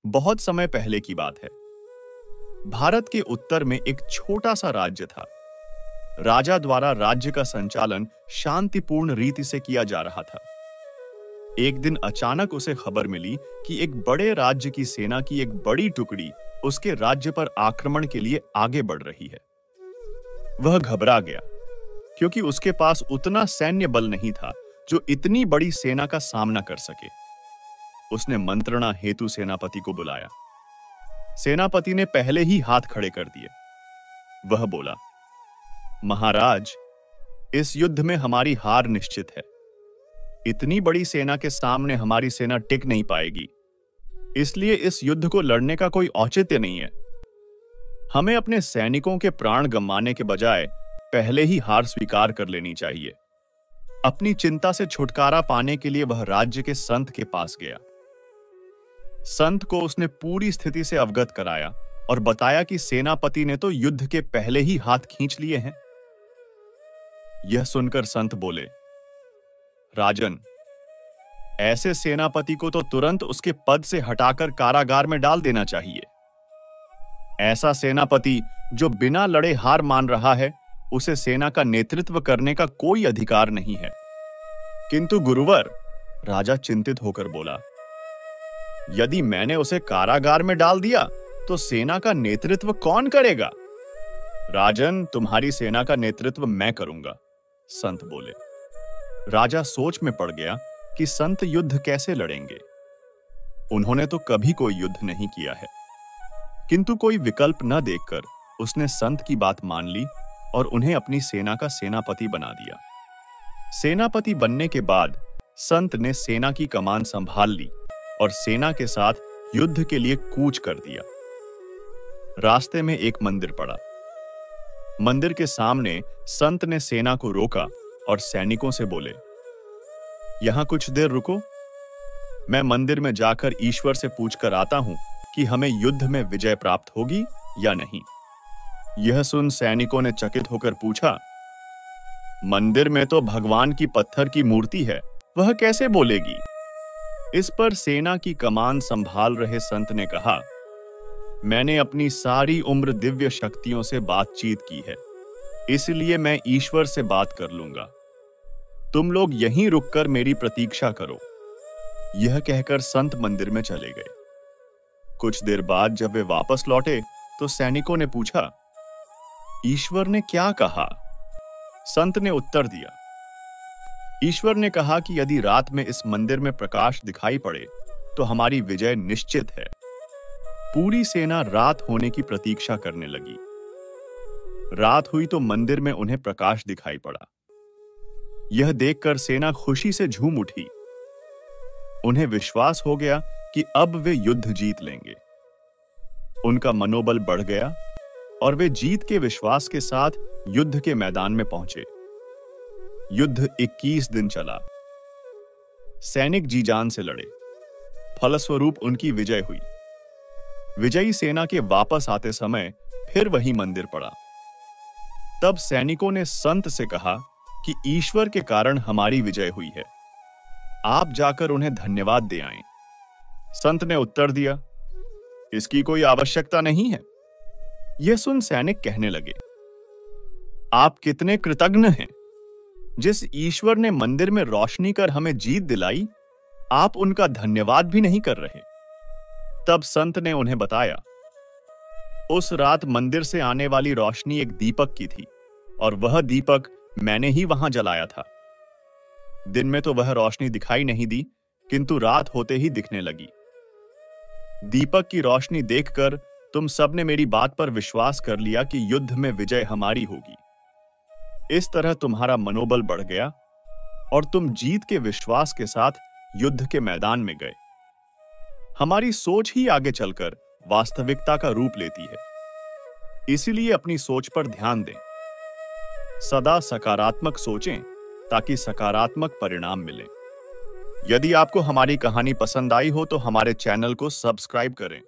बहुत समय पहले की बात है। भारत के उत्तर में एक छोटा सा राज्य था। राजा द्वारा राज्य का संचालन शांतिपूर्ण रीति से किया जा रहा था। एक दिन अचानक उसे खबर मिली कि एक बड़े राज्य की सेना की एक बड़ी टुकड़ी उसके राज्य पर आक्रमण के लिए आगे बढ़ रही है। वह घबरा गया क्योंकि उसके पास उतना सैन्य बल नहीं था जो इतनी बड़ी सेना का सामना कर सके। उसने मंत्रणा हेतु सेनापति को बुलाया। सेनापति ने पहले ही हाथ खड़े कर दिए। वह बोला, महाराज, इस युद्ध में हमारी हार निश्चित है। इतनी बड़ी सेना के सामने हमारी सेना टिक नहीं पाएगी, इसलिए इस युद्ध को लड़ने का कोई औचित्य नहीं है। हमें अपने सैनिकों के प्राण गंवाने के बजाय पहले ही हार स्वीकार कर लेनी चाहिए। अपनी चिंता से छुटकारा पाने के लिए वह राज्य के संत के पास गया। संत को उसने पूरी स्थिति से अवगत कराया और बताया कि सेनापति ने तो युद्ध के पहले ही हाथ खींच लिए हैं। यह सुनकर संत बोले, राजन, ऐसे सेनापति को तो तुरंत उसके पद से हटाकर कारागार में डाल देना चाहिए। ऐसा सेनापति जो बिना लड़े हार मान रहा है, उसे सेना का नेतृत्व करने का कोई अधिकार नहीं है। किंतु गुरुवर, राजा चिंतित होकर बोला, यदि मैंने उसे कारागार में डाल दिया तो सेना का नेतृत्व कौन करेगा? राजन, तुम्हारी सेना का नेतृत्व मैं करूंगा, संत बोले। राजा सोच में पड़ गया कि संत युद्ध कैसे लड़ेंगे। उन्होंने तो कभी कोई युद्ध नहीं किया है। किंतु कोई विकल्प न देखकर उसने संत की बात मान ली और उन्हें अपनी सेना का सेनापति बना दिया। सेनापति बनने के बाद संत ने सेना की कमान संभाल ली और सेना के साथ युद्ध के लिए कूच कर दिया। रास्ते में एक मंदिर पड़ा। मंदिर के सामने संत ने सेना को रोका और सैनिकों से बोले, यहां कुछ देर रुको, मैं मंदिर में जाकर ईश्वर से पूछकर आता हूं कि हमें युद्ध में विजय प्राप्त होगी या नहीं। यह सुन सैनिकों ने चकित होकर पूछा, मंदिर में तो भगवान की पत्थर की मूर्ति है, वह कैसे बोलेगी? इस पर सेना की कमान संभाल रहे संत ने कहा, मैंने अपनी सारी उम्र दिव्य शक्तियों से बातचीत की है, इसलिए मैं ईश्वर से बात कर लूंगा। तुम लोग यहीं रुककर मेरी प्रतीक्षा करो। यह कहकर संत मंदिर में चले गए। कुछ देर बाद जब वे वापस लौटे तो सैनिकों ने पूछा, ईश्वर ने क्या कहा? संत ने उत्तर दिया, ईश्वर ने कहा कि यदि रात में इस मंदिर में प्रकाश दिखाई पड़े तो हमारी विजय निश्चित है। पूरी सेना रात होने की प्रतीक्षा करने लगी। रात हुई तो मंदिर में उन्हें प्रकाश दिखाई पड़ा। यह देखकर सेना खुशी से झूम उठी। उन्हें विश्वास हो गया कि अब वे युद्ध जीत लेंगे। उनका मनोबल बढ़ गया और वे जीत के विश्वास के साथ युद्ध के मैदान में पहुंचे। युद्ध 21 दिन चला। सैनिक जी जान से लड़े। फलस्वरूप उनकी विजय हुई। विजयी सेना के वापस आते समय फिर वही मंदिर पड़ा। तब सैनिकों ने संत से कहा कि ईश्वर के कारण हमारी विजय हुई है, आप जाकर उन्हें धन्यवाद दे आएं। संत ने उत्तर दिया, इसकी कोई आवश्यकता नहीं है। यह सुन सैनिक कहने लगे, आप कितने कृतज्ञ हैं। जिस ईश्वर ने मंदिर में रोशनी कर हमें जीत दिलाई, आप उनका धन्यवाद भी नहीं कर रहे। तब संत ने उन्हें बताया, उस रात मंदिर से आने वाली रोशनी एक दीपक की थी और वह दीपक मैंने ही वहां जलाया था। दिन में तो वह रोशनी दिखाई नहीं दी, किंतु रात होते ही दिखने लगी। दीपक की रोशनी देखकर तुम सबने मेरी बात पर विश्वास कर लिया कि युद्ध में विजय हमारी होगी। इस तरह तुम्हारा मनोबल बढ़ गया और तुम जीत के विश्वास के साथ युद्ध के मैदान में गए। हमारी सोच ही आगे चलकर वास्तविकता का रूप लेती है, इसीलिए अपनी सोच पर ध्यान दें। सदा सकारात्मक सोचें ताकि सकारात्मक परिणाम मिले। यदि आपको हमारी कहानी पसंद आई हो तो हमारे चैनल को सब्सक्राइब करें।